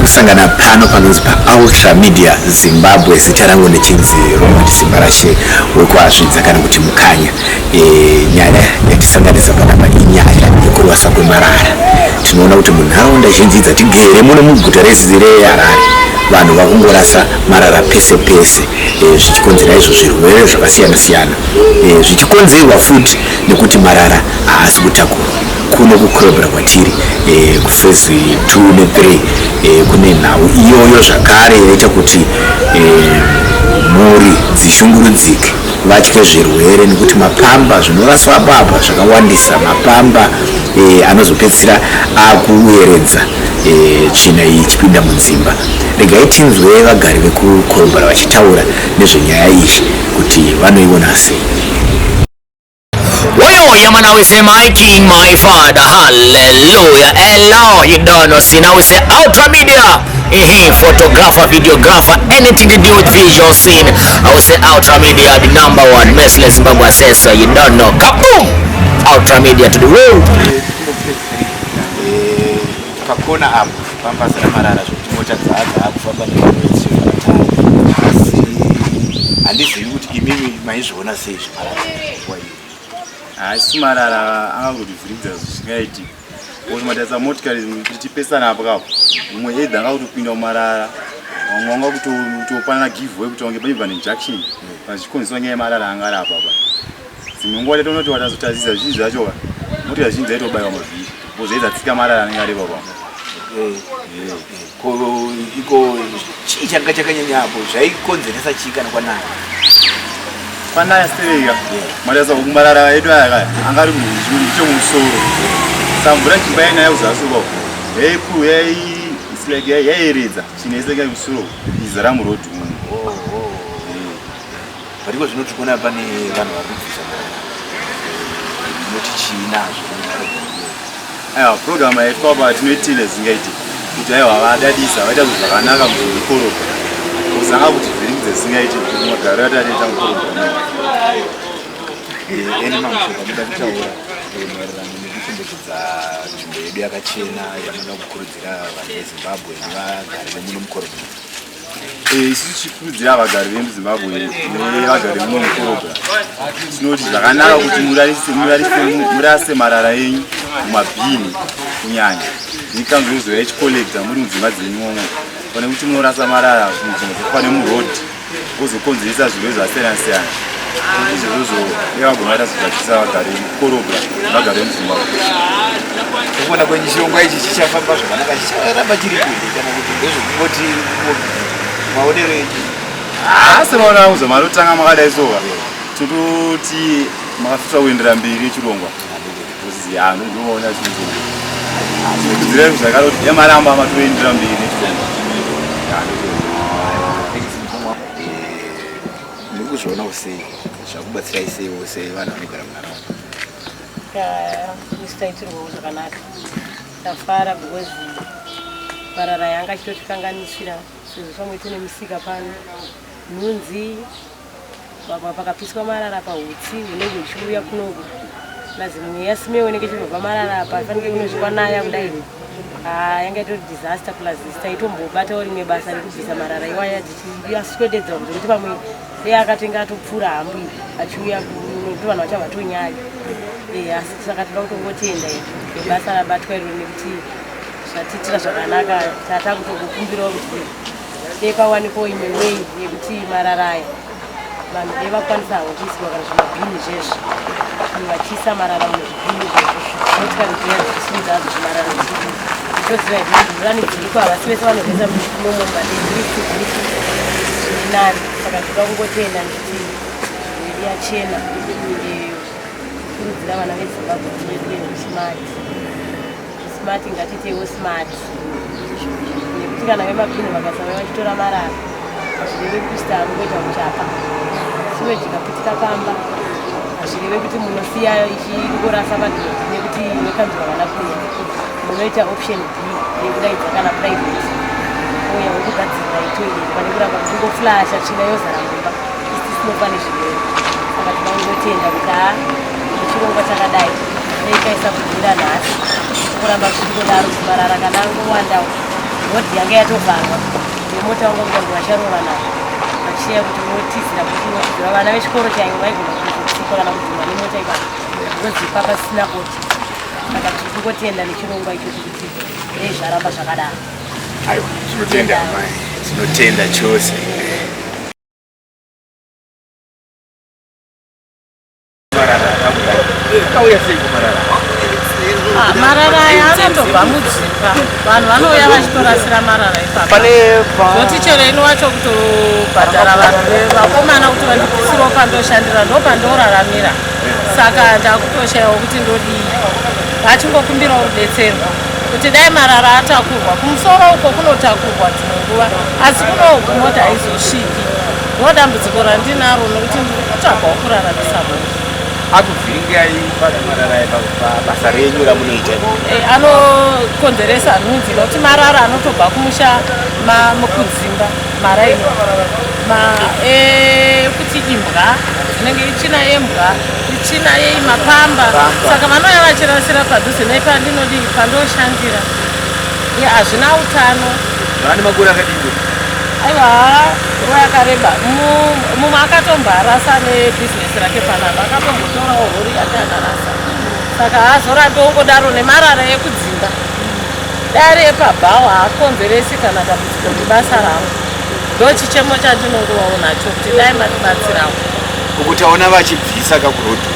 kusangana pano panonzi paUltra Media Zimbabwe. Zita rangu nechinzi Ronald Simbarashe wekwazvidza kana kuti mukanya. Nyaya yatisanganisa panapa inyaya yekurwasa kwemarara. Tinoona kuti munharaunda zhinji dzatigere muno muguta reHarare vanhu vakungorasa marara pese pese, zvichikonzera izvo zvirwere zvakasiyana siyana, zvichikonzerwa futi nekuti marara haasi kutakura. Kuno kukorobhera kwatiri kufezi 2 ne 3 kune nhau iyoyo zvakare yaita kuti mhuri dzishungurudzike, vatye zvirwere nekuti mapamba zvinoraswa baba zvakawandisa, mapamba anozopedzisira akuyeredza tsvina iyi ichipinda mudzimba. Regai tinzwe vagari vekukorobhera vachitaura nezvenyaya iyi kuti vanoiona sei. Well, yeah, man, I will say my king, my father, hallelujah, hello, you don't know, see, now we say Ultra Media, photographer, videographer, anything to do with visual scene, I will say Ultra Media, the #1, merciless Zimbabwe says so, you don't know, kaboom, Ultra Media to the world. Pakona apo, pambazira marara, zvimota dzaadza akufamba nevanhu handizivi kuti imimi maizviona sei zvimarara. Asi marara angangozvivhiridza zvisingaiti kuti matasa motikari kuti tipesana apo kapo umwe edha angakutopinda mumarara, vamwe vanga kutopanana giveaway kuti wange paibva nejunction pachikonzeswa nyaya yemarara anga ari apa. Dzimwe nguva tatonoti watazotazisa zvizvi zvacho motikari zhinji dzaitobayiwa mavhiri kuzoedza tsika marara anenge ari ipapo. Iko chii changa chakanyanyapo zvaikonzeresa chii kana kwanaya? Kwanaya stereka matasa kumarara edu aya angari mumusoro saka mvura chimba yainaya kuzasi kwavo yaikuru yaiyeredza chine iseka musoro izara murodhi umu. Pariko zvinoti kuona pane vanhu vari kubvisa noti chii nazvo? Aiwa, program yaitwa apa tinoitile zingaiti kuti aiwa vadadisa vaita zvinhu zvakanaka mukorobha kuzanga kuti vhiringidze zingaiti kuti magaro atatoita mukorobha. Eni mamushoka muda kutaura maererano nekuchengetedza nzvimbo yedu yakachena yanoda kukurudzira vanhu veZimbabwe nevagari vemuno mukorobha. Isusu tichikurudzira vagari vemuZimbabwe nevagari vemuno mukorobha tinoti zvakanaka kuti murase marara enyu mumabhini kunyanya nikanzozoya ichikolekta muri mudzimba dzenyumo, pane kuti munorasa marara munzvimbo dzakafana nemurodhi kuzokonzeresa zvirwere zvakasiyana siyana. Izvozvo nevagomata zvichadzisa vagari vemukorobha nevagari vemuZimbabwe. Kuona kwenye chirongwa ichi chichafamba zvakanaka chicharamba chiri kuende kana kuti ndezvokungoti maonero echi? Asi maona angu marotanga makadai soka tototi makafisa kuendera mberi chirongwa kuziya ndoona chinhu kudzirai zvakaro kuti yamaramba matoendera mberi nechirongwa. Ndikuzviona usei zvakubatsirai sei wose vanhu vanogara munharaunda? Isitaitirwawo zvakanaka, tafara because marara yanga achitotikanganisira sezvo pamwe tine misika pano nhunzi pakapiswa marara pahutsi hunenge huchiuya kunoku lazima mweya simewo inenge ichibva pamarara apa ifanike kunozvikwanaya kudai yanga itori disaster plus taitombobatao rimwe basa rekubvisa marara iwaya dzichiyaswededza kuti pamwe dei akatenga atopfuura hambu achiuya kuti vanhu vachabva tonyaya. Asi saka toda kutongotenda nebasa rabatwa iro nekuti zvatiitira zvakanaka tatakutokukumbirawo kuti dei pawanikwawo imwe way yekuti marara aya vanhu dei vakwanisa hawo kuiswa kana zvimabhini zvezvo vanhu vachiisa marara muzvibhini motikari dziya dzichisimudza hadzo zvimarara zvichizoziva izvozvurani dziriko havasi vese vanogeza munomomba zvirinani. Saka toda kungotenda nekuti mwedu yachena kurudzira vana veZimbabwe tiite smart ngatitewo smart nekuti kana vemabhini vakasava vachitora marara hazvireve kuti sitamboita muchapa siwe tikapitika pamba hazvireve kuti munosiyayo ichingorasa madhodhi nekuti wekanzi vavana kuya munoita option B yekudaidza kana private oya wekugadzirira itoilet pane kuramba kungoflasha tsvina yozara mumba isi tinofane zvirwere. Saka tinongotenda kuti chirongwa chakadai dei kaisa kubvira nhasi kuramba zvichikodaro zimarara kana angowandawo rodhi yanga yatovharwa nemota wanga kuda kuvasharova navo vachiya kuti unotizira kuti unotizira vana vechikoro chaivo vaigona kuzotsipa kana kudhuma nemota ipapo vozipa pasina koti saka tiri kungotenda nechirongwa ichocho kuti dei zvaramba zvakadaro. Aiwa, tinotenda mai, tinotenda chose. Kauya sei kumarara? Marara aya anotobva mudzimba, vanhu vanouya vachitorasira marara ipapo. Zoti chero ino wacho kutobhadhara vanhu vakomana kuti vandipisirewo pandoshandira ndopandoraramira. Saka ndakutoshayiwa kuti ndodii. Vachingokumbirawo rudetsero kuti dai marara atakurwa kumusoro uko kunotakurwa dzimwe nguva asi kuno mota haizosviki. Ndodambudziko randinaro nokuti ndiri kutsvagawo kuraramisa munhu. Akuvhiringai pamarara basa renyu ramunoita? Anokonzeresa nhunzi nokuti marara anotobva kumusha mukudzimba maraino kuti imbwa dzinenge ichina yembwa ichina mapamba saka vanouya vachirasira padhuze nepandinodi pandoshandira hazvina utano. Vane makore akadini? Aiwa, nguva yakareba. Mumwe akatombarasa nebhizinesi rake panapa akatombotorawo hori yake akarasa. Saka hazorambi ongodaro nemarara ekudzimba. Dare epabhawa haakonzeresi kana dambudziko nebasa ravo. Ndochichemo chandinongovawo nacho kuti dai matibatsirawo. Ukutaona vachibvisa kakurodhi.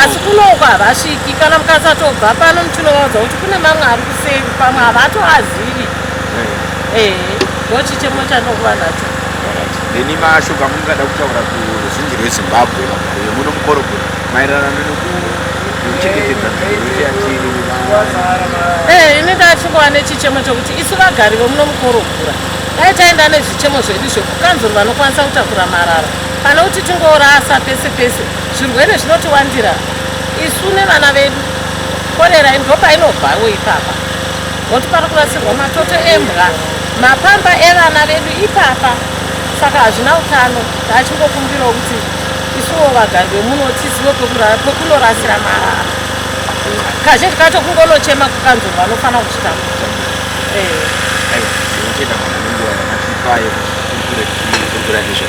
Asi kunoko havasviki kana mukasatobva pano muchinovaudza kuti kune mamwe ari kuseri pamwe havatoazivi. Ndochichemo chandinongowa nacho. Neni mashoko amungada kutaura kuruzhinji rweZimbabwe vagari muno mukorogwe maererano nekuchengetedza ini ndachingova nechichemo chokuti isu vagari vemuno mukorogura dai taenda nezvichemo zvedu zvekukanzuru vanokwanisa kutakura marara kana kuti tingorasa pese pese zvirwere zvinotiwandira isu nevana vedu. Korera ndopainobvawo ipapa nokuti pari kurasirwa matoto embwa mapamba evana vedu ipapa. Saka hazvina utano. Ndachingokumbirawo kuti isuwo vagari vemuno tizive pekunorasira marara. Kazhinji kacho kungonochema kukanzuru vanofana kuchitambudzwa. Tinotenda mwana nenguva yamatipayo kurikura nezvo.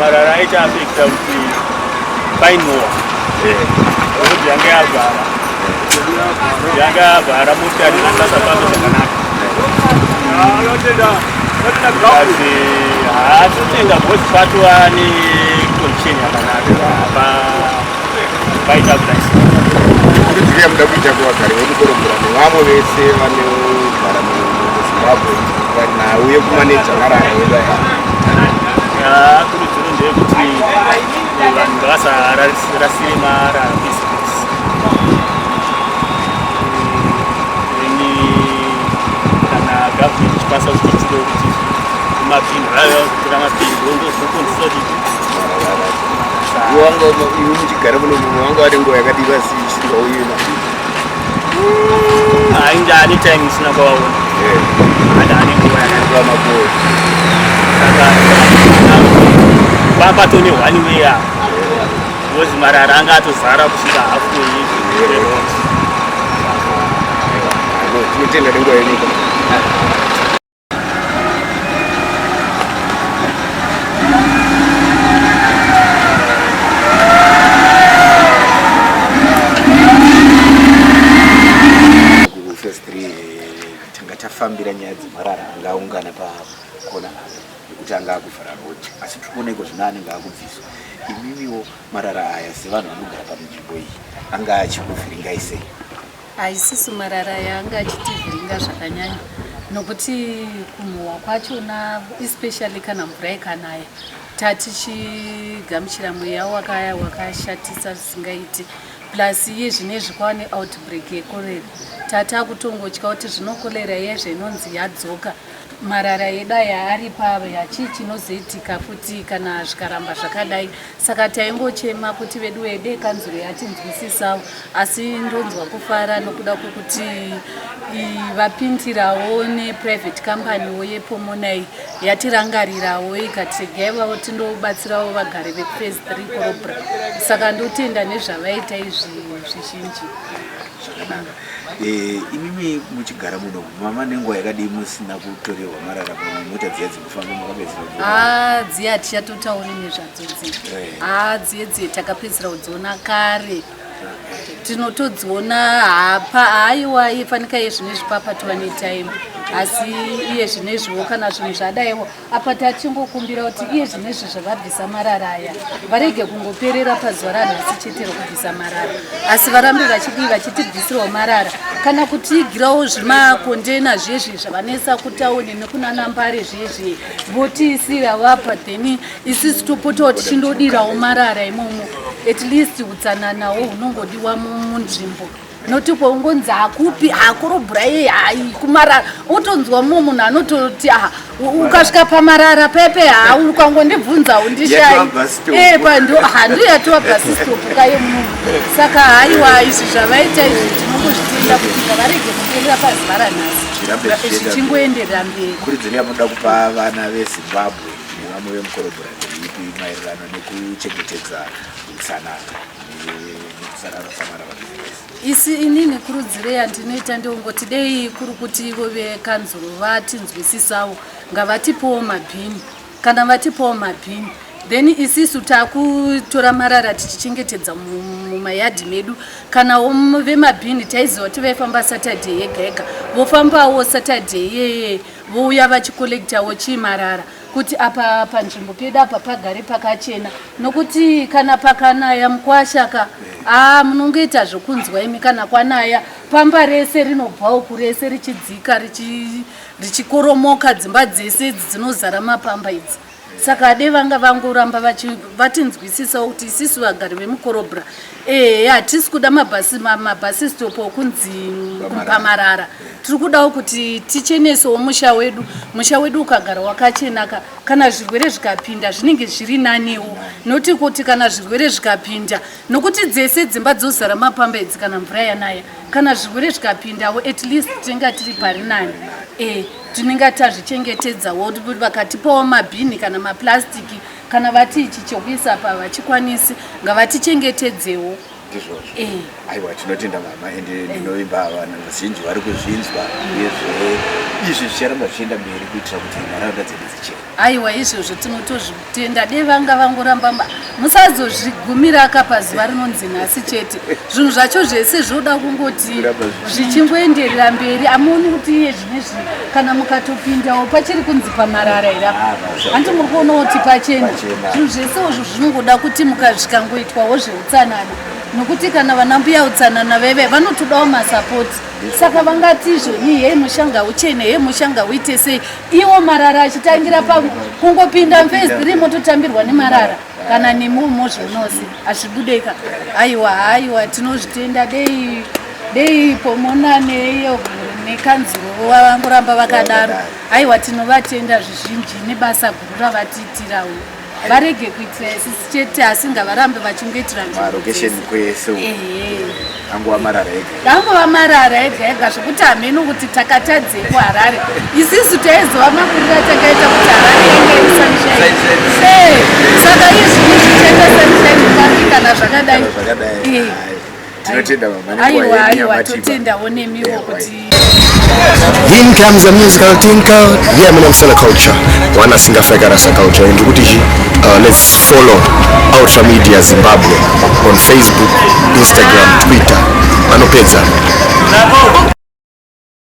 Marara aita afekta kuti painowa kuti yange yavhara motokari dzasafamba zvakanaka. Asi haatotenga bhosi patova nekondition yakanaka paita kudai. Kurudzira muda kuita kuvagari vemukorogura nevamwe vese vanogara muZimbabwe nauye kumaneja marara wedu aya. Kurudziro ndeyekuti vanhu ngavasarasire marara pese pese. Kana gavhimenti ichikwanisa kuchitiro kuti mapindu aya kutora mapindu ndozokonzesa kuti iwe muchigara muno wanga wade nguva yakadiva isingauyema? Haindani time isina kuvaona. Handani nguva yakadiva makore. Saka papato ne1 way apa because marara anga atozara kusvika hafu yeroti. Tinotenda nenguva yenyika. Tanga tafambira nyaya dzemarara angaungana pakona nekuti anga akuvhara rodhi asi tikuoneko zvino anenge akubviswa. Imimiwo marara aya sevanhu vanogara pamunzvimbo iyi anga achikuvhiringai sei? Haisisu marara aya anga achitivhiringa zvakanyanya nokuti kumhuhwa kwachona especially kana mvura ikanaya tatichigamuchira mweya wakashatisa zvisingaiti plus iye zvinezvi kwava neoutbreak yekorera tatakutongotya kuti zvino korera iye zvinonzi yadzoka marara yedu aya ari payachii chinozoitika futi kana zvikaramba zvakadai. Saka taingochema kuti vedu vede kanzuro yatinzwisisawo, asi ndonzwa kufara nokuda kwokuti vapindirawo neprivate company yePomonai yatirangarirawo ikategaivawo tindobatsirawo vagari vephase 3 Korobra. Saka ndotenda nezvavaita izvi zvizhinji. Imimi muchigara muno mama nenguva yakadii musina kutorerwa marara mota dziya dzekufamba makapedzera? Dziya tichatotauri nezvadzodzi. Dziye takapedzera kudziona kare. Tinotodziona haiwa ifanika yezvinezvi papatwa netime, asi iye zvinezviwo kana zvinhu zvadaiwo apa tachingokumbira kuti iye zvinezvi zvavabvisa marara aya varege kungoperera pazuva ranhasi chete rokubvisa marara, asi varambe vachitibvisirawo marara, kana kutigirawo zvimakondena zvezvi zvavanesa kutauni nekunana Mbare zvezvi votiisira vapa, then isisi topotawo tichindodirawo marara imomo, at least utsananawo hunongodiwa munzvimbo. Noti kwaungonzi hakupi Korobra hai kumarara, utonzwa munhu anototi ukasvika pamarara pepe ukangondibvunza undishai handiyatova basi stop kaye munhu. Saka haiwa izvi zvavaita izvi tinongozvitenda kuti ngavarege kuperera pazuva ranhasi zvichingoenderera mberi. Kuridziro yamunoda kupa vana veZimbabwe nevamwe vemukorobra ipi maererano nekuchengetedza utsanana nekusarara samarara? Inini kurudziro yandinoita ndongoti dei kuri kuti ivo vekanzuro vatinzwisisawo ngavatipowo mabhini. Kana vatipowo mabhini then isisu takutora marara tichichengetedza mumayadhi medu. Kana vemabhini taiziva kuti vaifamba Saturday yega yega, vofambawo Saturday vouya vachikolektawo chimarara kuti apa panzvimbo pedu apa pagare pakachena, nokuti kana pakanaya mukwashaka munongoita zvokunzwa imi kana kwanaya pamba rese rinobvawo kurese richidzika richikoromoka, dzimba dzese dzinozara mapamba idzi. Saka de vanga vangoramba vatinzwisisawo kuti isisu vagari vemukorobra hatisi kuda mabhasi stop okunzi pamarara, tiri kudawo kuti tichenesewo musha wedu ukagara wakachenaka. Kana zvirwere zvikapinda zvinenge zviri nanewo, noti kuti kana zvirwere zvikapinda, nokuti dzese dzimba dzozara mapamba idzi kana mvura yanaya, kana zvirwere zvikapindawo at least tinenge tiri pari nani. Tinenge tazvichengetedzawo vakatipawo mabhini kana maplastiki, kana vati ichi chokuisa pa vachikwanisi ngavatichengetedzewo. Aiwa tinotenda mama, ende ndinoimba vanhu vazhinji vari kuzvinzwa uyezve izvi zvicharamba zvichienda mberi kuitira kuti nharaunda dzedu dzichene. Aiwa izvozvo tinotozvitenda, de vanga vangoramba musazozvigumira pazuva rinonzi nhasi chete. Zvinhu zvacho zvese zvoda kungoti zvichingoenderera mberi. Amuoni kuti iye zvinezvi kana mukatopindawo pachiri kunzi pamarara irapa, handi muri kuonawo kuti pachena. Zvinhu zvesewo zvinongoda kuti zvikangoitwawo zveutsanana, nokuti kana vanambuya utsanana veve vanotodawo masapoti. Saka vangati izvoni hei mushanga uchene, mushanga uite sei, iwo marara achitangira kungopinda mphase 3 mototambirwa nemarara kana nemumo zvonose azvibudeka. Aiwa tinozvitenda dei Pomona nekanzuro vangoramba vakadaro. Aiwa tinovatenda zvizhinji nebasa guru ravatiitirawo. Varege kuitira isisi chete asi ngavarambe vachingoitira marokesheni kwese angova marara ega zvokuti hameno kuti takatadzepo Harare. Isisu taizova makurira takaita kuti Harare inge iri sunshine. Saka izvi zvichenda sunshine pari kana zvakadai. Tinotenda mama. Aiwa totendawo nemiwo kuti In comes a musical tinker. Yeah, my name's Sela Culture. Wana singa feka rasa culture. And let's follow Ultra Media Zimbabwe on Facebook, Instagram, Twitter. Manopedza.